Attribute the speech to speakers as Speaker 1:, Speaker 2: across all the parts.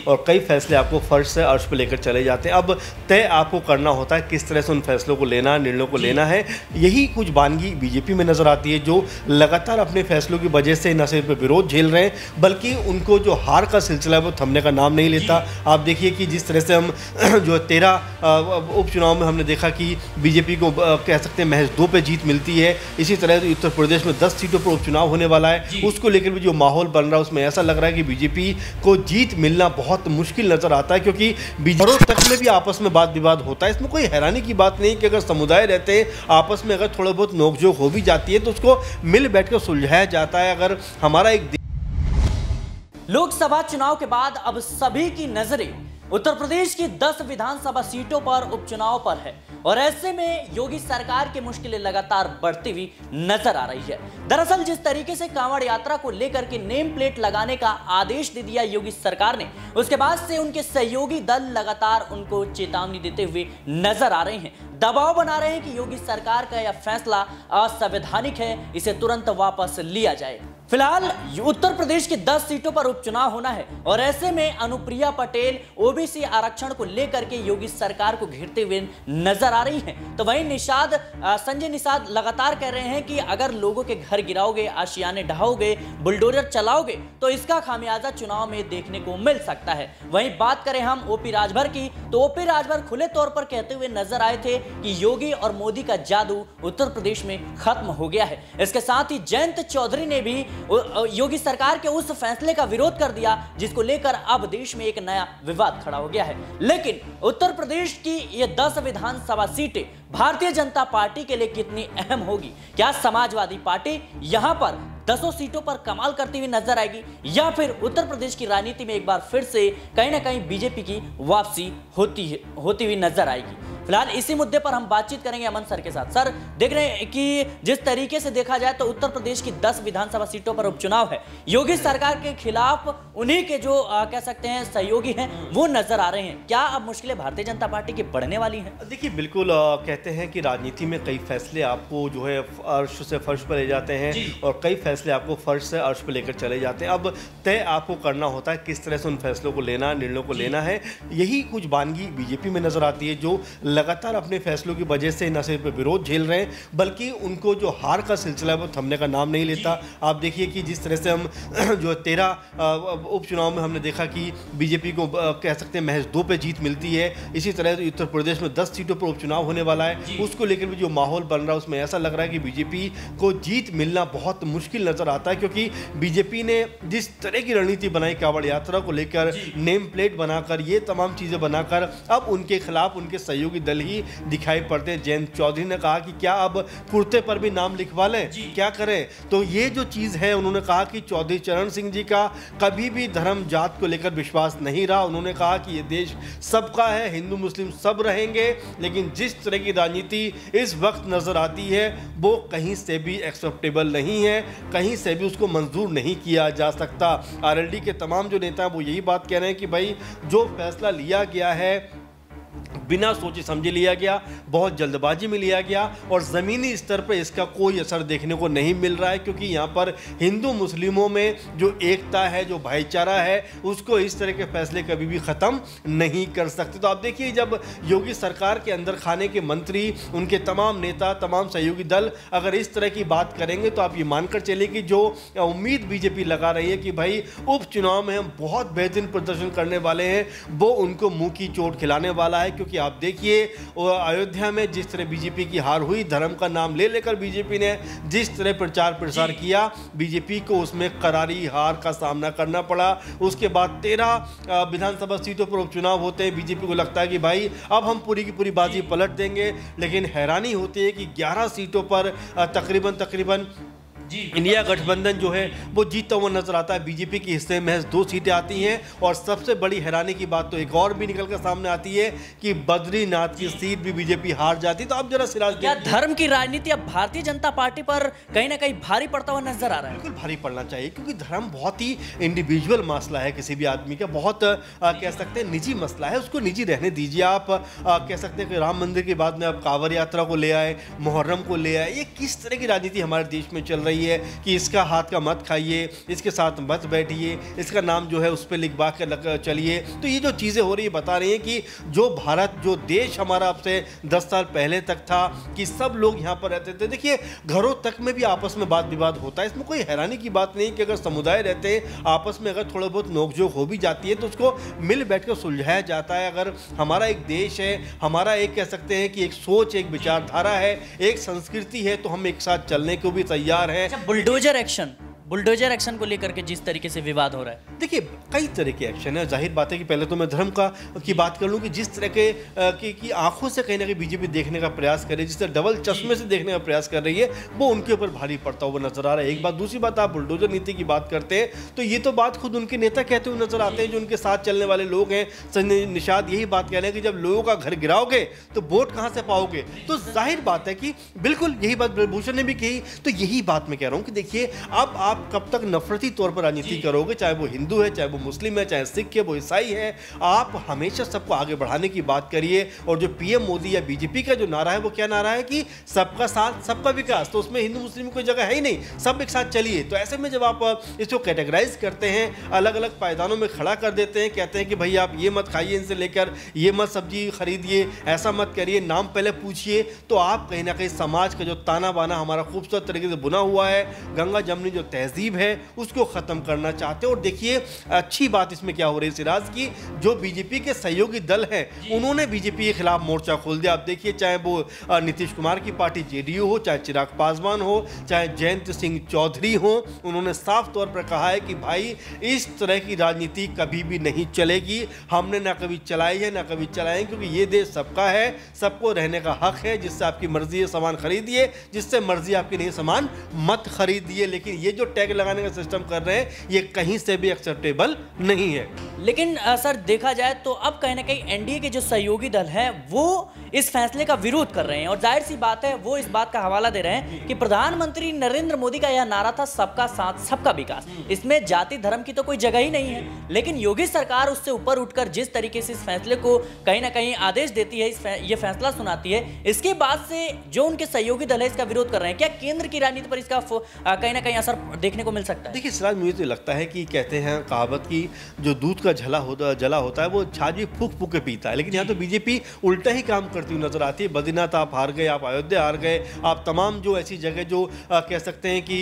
Speaker 1: और कई फैसले आपको फर्श से अर्श पे लेकर चले जाते हैं। अब तय आपको करना होता है किस तरह से उन फैसलों को लेना, निर्णयों को लेना है। यही कुछ बानगी बीजेपी में नजर आती है, जो लगातार अपने फैसलों की वजह से न सिर्फ विरोध झेल रहे हैं बल्कि उनको जो हार का सिलसिला है वो थमने का नाम नहीं लेता। आप देखिए कि जिस तरह से हम जो 13 उपचुनाव में हमने देखा कि बीजेपी को कह सकते हैं महज 2 पे जीत मिलती है। इसी तरह उत्तर प्रदेश में 10 सीटों पर उपचुनाव होने वाला है, उसको लेकर भी जो माहौल बन रहा है उसमें ऐसा लग रहा है कि बीजेपी को जीत मिलना बहुत मुश्किल नजर आता है, क्योंकि बीजेपी तक में भी आपस में वाद विवाद होता है। इसमें कोई हैरानी की बात नहीं कि अगर समुदाय रहते हैं आपस में, अगर थोड़ा बहुत नोकझोंक हो भी जाती है तो उसको मिल बैठकर सुलझाया जाता है। अगर हमारा एक
Speaker 2: लोकसभा चुनाव के बाद अब सभी की नजरें उत्तर प्रदेश की 10 विधानसभा सीटों पर उपचुनाव पर है और ऐसे में योगी सरकार की मुश्किलें लगातार बढ़ती हुई नजर आ रही है। दरअसल जिस तरीके से कांवड़ यात्रा को लेकर के नेम प्लेट लगाने का आदेश दे दिया योगी सरकार ने, उसके बाद से उनके सहयोगी दल लगातार उनको चेतावनी देते हुए नजर आ रहे हैं, दबाव बना रहे हैं कि योगी सरकार का यह फैसला असंवैधानिक है, इसे तुरंत वापस लिया जाए। फिलहाल उत्तर प्रदेश की 10 सीटों पर उपचुनाव होना है और ऐसे में अनुप्रिया पटेल ओबीसी आरक्षण को लेकर के योगी सरकार को घेरते हुए नजर आ रही हैं। तो वहीं संजय निषाद लगातार कह रहे हैं कि अगर लोगों के घर गिराओगे, आशियाने ढहाओगे, बुलडोजर चलाओगे तो इसका खामियाजा चुनाव में देखने को मिल सकता है। वहीं बात करें हम ओपी राजभर की, तो ओपी राजभर खुले तौर पर कहते हुए नजर आए थे कि योगी और मोदी का जादू उत्तर प्रदेश में खत्म हो गया है। इसके साथ ही जयंत चौधरी ने भी योगी सरकार के उस फैसले का विरोध कर दिया जिसको लेकर अब देश में एक नया विवाद खड़ा हो गया है। लेकिन उत्तर प्रदेश की ये 10 विधानसभा सीटें भारतीय जनता पार्टी के लिए कितनी अहम होगी? क्या समाजवादी पार्टी यहां पर 10 सीटों पर कमाल करती हुई नजर आएगी या फिर उत्तर प्रदेश की राजनीति में एक बार फिर से कहीं ना कहीं बीजेपी की वापसी होती हुई नजर आएगी? फिलहाल इसी मुद्दे पर हम बातचीत करेंगे अमन सर के साथ। सर, देख रहे हैं कि जिस तरीके से देखा जाए तो उत्तर प्रदेश की 10 विधानसभा सीटों पर उपचुनाव है, योगी सरकार के खिलाफ उन्हीं के जो कह सकते हैं सहयोगी हैं वो नजर आ रहे हैं। क्या अब मुश्किलें भारतीय जनता पार्टी की बढ़ने वाली हैं?
Speaker 1: देखिए, बिल्कुल कहते हैं कि राजनीति में कई फैसले आपको जो है अर्श से फर्श पर ले जाते हैं और कई फैसले आपको फर्श से अर्श पर लेकर चले जाते हैं। अब तय आपको करना होता है किस तरह से उन फैसलों को लेना, निर्णयों को लेना है। यही कुछ बानगी बीजेपी में नजर आती है, जो लगातार अपने फैसलों की वजह से न सिर्फ विरोध झेल रहे हैं बल्कि उनको जो हार का सिलसिला है वो थमने का नाम नहीं लेता। आप देखिए कि जिस तरह से हम जो 13 उपचुनाव में हमने देखा कि बीजेपी को कह सकते हैं महज 2 पे जीत मिलती है। इसी तरह उत्तर प्रदेश में 10 सीटों पर उपचुनाव होने वाला है, उसको लेकर भी जो माहौल बन रहा है उसमें ऐसा लग रहा है कि बीजेपी को जीत मिलना बहुत मुश्किल नजर आता है, क्योंकि बीजेपी ने जिस तरह की रणनीति बनाई कांवड़ यात्रा को लेकर, नेम प्लेट बनाकर, ये तमाम चीजें बनाकर अब उनके खिलाफ उनके सहयोगी दल ही दिखाई पड़ते हैं। जयंत चौधरी ने कहा कि क्या अब कुर्ते पर भी नाम लिखवा लें, क्या करें? तो ये जो चीज है, उन्होंने कहा कि चौधरी चरण सिंह जी का कभी भी धर्म जात को लेकर विश्वास नहीं रहा। उन्होंने कहा कि ये देश सबका है, हिंदू मुस्लिम सब रहेंगे, लेकिन जिस तरह की राजनीति इस वक्त नजर आती है वो कहीं से भी एक्सेप्टेबल नहीं है, कहीं से भी उसको मंजूर नहीं किया जा सकता। आरएलडी के तमाम जो नेता हैं वो यही बात कह रहे हैं कि भाई जो फैसला लिया गया है बिना सोचे समझे लिया गया, बहुत जल्दबाजी में लिया गया और ज़मीनी स्तर पर इसका कोई असर देखने को नहीं मिल रहा है, क्योंकि यहाँ पर हिंदू मुस्लिमों में जो एकता है, जो भाईचारा है, उसको इस तरह के फैसले कभी भी ख़त्म नहीं कर सकते। तो आप देखिए, जब योगी सरकार के अंदर खाने के मंत्री, उनके तमाम नेता, तमाम सहयोगी दल अगर इस तरह की बात करेंगे तो आप ये मानकर चलिए कि जो उम्मीद बीजेपी लगा रही है कि भाई उपचुनाव में हम बहुत बेहतरीन प्रदर्शन करने वाले हैं, वो उनको मुँह की चोट खिलाने वाला है। क्योंकि आप देखिए अयोध्या में जिस तरह बीजेपी की हार हुई, धर्म का नाम ले लेकर बीजेपी ने जिस तरह प्रचार प्रसार किया, बीजेपी को उसमें करारी हार का सामना करना पड़ा। उसके बाद 13 विधानसभा सीटों पर उपचुनाव होते हैं, बीजेपी को लगता है कि भाई अब हम पूरी की पूरी बाजी पलट देंगे, लेकिन हैरानी होती है कि 11 सीटों पर तकरीबन इंडिया गठबंधन जो है वो जीतता हुआ नजर आता है। बीजेपी के हिस्से में महज 2 सीटें आती हैं और सबसे बड़ी हैरानी की बात तो एक और भी निकल कर सामने आती है कि बद्रीनाथ की सीट भी बीजेपी हार जाती। तो अब जरा सिराज,
Speaker 2: क्या धर्म की राजनीति अब भारतीय जनता पार्टी पर कहीं ना कहीं भारी पड़ता हुआ नजर आ रहा है?
Speaker 1: बिल्कुल भारी पड़ना चाहिए, क्योंकि धर्म बहुत ही इंडिविजुअल मसला है, किसी भी आदमी का बहुत कह सकते हैं निजी मसला है, उसको निजी रहने दीजिए। आप कह सकते हैं कि राम मंदिर के बाद में आप कांवड़ यात्रा को ले आए, मुहर्रम को ले आए, ये किस तरह की राजनीति हमारे देश में चल रही रही है कि इसका हाथ का मत खाइए, इसके साथ मत बैठिए, इसका नाम जो है उस पर लिखवा कर चलिए। तो ये जो चीज़ें हो रही है बता रही हैं कि जो भारत, जो देश हमारा अब से 10 साल पहले तक था कि सब लोग यहाँ पर रहते थे। देखिए घरों तक में भी आपस में वाद विवाद होता है, इसमें कोई हैरानी की बात नहीं कि अगर समुदाय रहते हैं आपस में अगर थोड़ा बहुत नोकझोंक हो भी जाती है तो उसको मिल बैठ कर सुलझाया जाता है। अगर हमारा एक देश है, हमारा एक कह सकते हैं कि एक सोच, एक विचारधारा है, एक संस्कृति है, तो हम एक साथ चलने को भी तैयार हैं।
Speaker 2: बुलडोजर एक्शन को लेकर के जिस तरीके से विवाद हो रहा है,
Speaker 1: देखिए कई तरह के एक्शन है। जाहिर बात है कि पहले तो मैं धर्म की बात कर लूँ कि जिस तरह के की आंखों से कहीं ना कहीं बीजेपी देखने का प्रयास करे, जिस तरह डबल चश्मे से देखने का प्रयास कर रही है, वो उनके ऊपर भारी पड़ता हुआ नजर आ रहा है। एक बात, दूसरी बात, आप बुलडोजर नीति की बात करते हैं तो ये तो बात खुद उनके नेता कहते हुए नजर आते हैं, जो उनके साथ चलने वाले लोग हैं। संजय निषाद यही बात कह रहे हैं कि जब लोगों का घर गिराओगे तो वोट कहां से पाओगे। तो जाहिर बात है कि बिल्कुल यही बात ब्रजभूषण ने भी कही। तो यही बात मैं कह रहा हूं कि देखिए अब आप कब तक नफरती तौर पर राजनीति करोगे, चाहे वो हिंदू है, चाहे वो मुस्लिम है, चाहे सिख है, वो ईसाई है। आप हमेशा सबको आगे बढ़ाने की बात करिए। और जो पीएम मोदी या बीजेपी का जो नारा है वो क्या नारा है कि सबका साथ सबका विकास, तो उसमें हिंदू मुस्लिम कोई जगह है ही नहीं, सब एक साथ चलिए। तो ऐसे में जब आप इसको कैटेगराइज करते हैं, अलग अलग पायदानों में खड़ा कर देते हैं, कहते हैं कि भाई आप ये मत खाइए, इनसे लेकर ये मत सब्जी खरीदिए, ऐसा मत करिए, नाम पहले पूछिए, तो आप कहीं ना कहीं समाज का जो ताना बाना हमारा खूबसूरत तरीके से बुना हुआ है, गंगा जमनी जो तहजीब है उसको खत्म करना चाहते हो। और देखिए अच्छी बात इसमें क्या हो रही है सिराज की, जो बीजेपी के सहयोगी दल हैं उन्होंने बीजेपी के खिलाफ मोर्चा खोल दिया। आप देखिए चाहे वो नीतीश कुमार की पार्टी जेडीयू हो, चाहे चिराग पासवान हो, चाहे जयंत सिंह चौधरी हो, उन्होंने साफ तौर पर कहा है कि भाई इस तरह की राजनीति कभी भी नहीं चलेगी, हमने ना कभी चलाई है ना कभी चलाएंगे, क्योंकि ये देश सबका है, सबको रहने का हक है। जिससे आपकी मर्जी है सामान खरीदिए, जिससे मर्जी आपकी नहीं सामान मत खरीदिए। लेकिन ये जो टैग लगाने का सिस्टम कर रहे हैं ये कहीं से भी एक्सेप्टेबल नहीं है।
Speaker 2: लेकिन सर देखा जाए तो अब कहीं ना कहीं एनडीए के जो सहयोगी दल हैं वो इस फैसले का विरोध कर रहे हैं, और जाहिर सी बात है वो इस बात का हवाला दे रहे हैं कि प्रधानमंत्री नरेंद्र मोदी का यह नारा था सबका साथ सबका विकास, इसमें जाति धर्म की तो कोई जगह ही नहीं है। लेकिन योगी सरकार उससे ऊपर उठकर जिस तरीके से इस फैसले को कहीं ना कहीं आदेश देती है, ये फैसला सुनाती है, इसके बाद से जो उनके सहयोगी दल है इसका विरोध कर रहे हैं। क्या केंद्र की राजनीति पर इसका कहीं ना कहीं असर देखने को मिल सकता है?
Speaker 1: देखिए सिराज, मुझे तो लगता है कि कहते हैं कहावत की जो दूध का जला होता है वो छाजी फूक फूक के पीता है। लेकिन यहाँ तो बीजेपी उल्टा ही काम करती हुई नजर आती है। बद्रीनाथ आप हार गए, आप अयोध्या हार गए, आप तमाम जो ऐसी जगह जो कह सकते हैं कि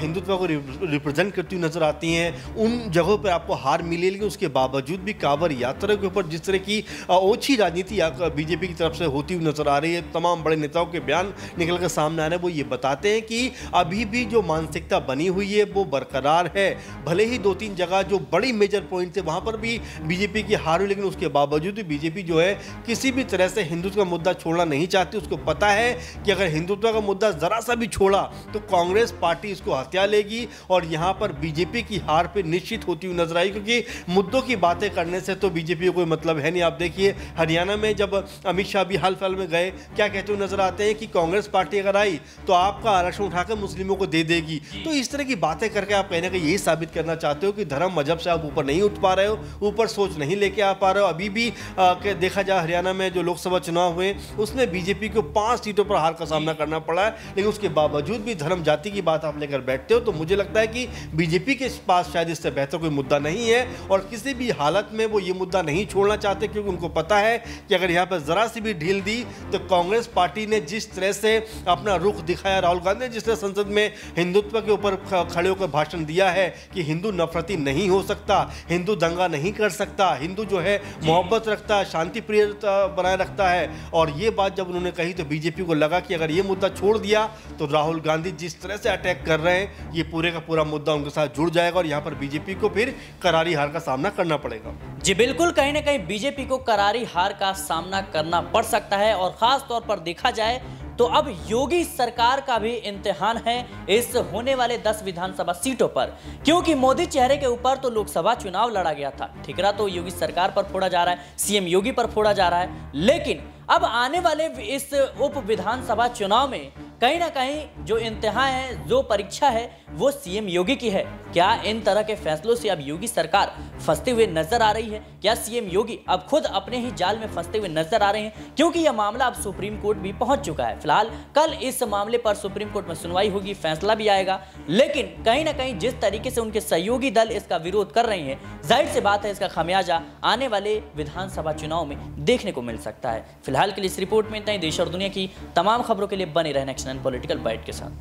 Speaker 1: हिंदुत्व को रिप्रेजेंट करती हुई नजर आती हैं, उन जगहों पर आपको हार मिली। लेकिन उसके बावजूद भी कांवड़ यात्रा के ऊपर जिस तरह की ओछी राजनीति बीजेपी की तरफ से होती हुई नजर आ रही है, तमाम बड़े नेताओं के बयान निकल कर सामने आ रहे हैं, वो ये बताते हैं कि अभी भी जो मानसिकता बनी हुई है वो बरकरार है। भले ही 2-3 जगह जो बड़ी मेजर पॉइंट थे वहां पर भी बीजेपी की हार हुई, लेकिन उसके बावजूद भी बीजेपी जो है किसी भी तरह से हिंदुत्व का मुद्दा छोड़ना नहीं चाहती। उसको पता है कि अगर हिंदुत्व का मुद्दा जरा सा भी छोड़ा तो कांग्रेस पार्टी इसको हत्या लेगी, और यहां पर बीजेपी की हार पे निश्चित होती हुई नजर आई। क्योंकि मुद्दों की बातें करने से तो बीजेपी को कोई मतलब है नहीं। आप देखिए हरियाणा में जब अमित शाह भी हाल फिलहाल में गए, क्या कहते हुए नजर आते हैं कि कांग्रेस पार्टी अगर आई तो आपका आरक्षण उठाकर मुस्लिमों को दे देगी। तो इस तरह की बातें करके आप कहने का यही साबित करना चाहते हो कि धर्म मजहब से आप ऊपर नहीं उठ पा रहे हो, ऊपर सोच नहीं लेके आ पा रहे हो। अभी भी देखा जाए हरियाणा में जो लोकसभा चुनाव हुए उसमें बीजेपी को 5 सीटों पर हार का सामना करना पड़ा है, लेकिन उसके बावजूद भी धर्म जाति की बात आप लेकर बैठते हो। तो मुझे लगता है कि बीजेपी के पास शायद इससे बेहतर कोई मुद्दा नहीं है, और किसी भी हालत में वो ये मुद्दा नहीं छोड़ना चाहते, क्योंकि उनको पता है कि अगर यहाँ पर जरा सी भी ढील दी तो कांग्रेस पार्टी ने जिस तरह से अपना रुख दिखाया, राहुल गांधी ने जिस तरह संसद में हिंदुत्व के ऊपर खड़े होकर भाषण दिया है कि हिंदू नफरती नहीं हो सकता, हिंदू दंगा नहीं कर सकता, हिंदू जो है मोहब्बत रखता है, शांति प्रियता बनाए रखता है। और ये बात जब उन्होंने कही तो बीजेपी को लगा कि अगर ये मुद्दा छोड़ दिया तो राहुल गांधी जिस तरह से अटैक कर रहे हैं ये पूरे का पूरा मुद्दा उनके साथ जुड़ जाएगा, और यहाँ पर बीजेपी को फिर करारी हार का सामना करना पड़ेगा।
Speaker 2: जी बिल्कुल, कहीं ना कहीं बीजेपी को करारी हार का सामना करना पड़ सकता है। और खास तौर पर देखा जाए तो अब योगी सरकार का भी इम्तिहान है इस होने वाले 10 विधानसभा सीटों पर, क्योंकि मोदी चेहरे के ऊपर तो लोकसभा चुनाव लड़ा गया था, ठिकरा तो योगी सरकार पर फोड़ा जा रहा है, सीएम योगी पर फोड़ा जा रहा है। लेकिन अब आने वाले इस उप विधानसभा चुनाव में कहीं ना कहीं जो इम्तिहान है, जो परीक्षा है, वो सीएम योगी की है। क्या इन तरह के फैसलों से अब योगी सरकार फंसते हुए नजर आ रही है? क्या सीएम योगी अब खुद अपने ही जाल में फंसते हुए नजर आ रहे हैं? क्योंकि यह मामला अब सुप्रीम कोर्ट भी पहुंच चुका है। फिलहाल कल इस मामले पर सुप्रीम कोर्ट में सुनवाई होगी, फैसला भी आएगा। लेकिन कहीं ना कहीं जिस तरीके से उनके सहयोगी दल इसका विरोध कर रहे हैं, जाहिर सी बात है इसका खामियाजा आने वाले विधानसभा चुनाव में देखने को मिल सकता है। फिलहाल के लिए इस रिपोर्ट में इतना ही। देश और दुनिया की तमाम खबरों के लिए बने रहना नेक्स्ट 9 पॉलिटिकल बाइट के साथ।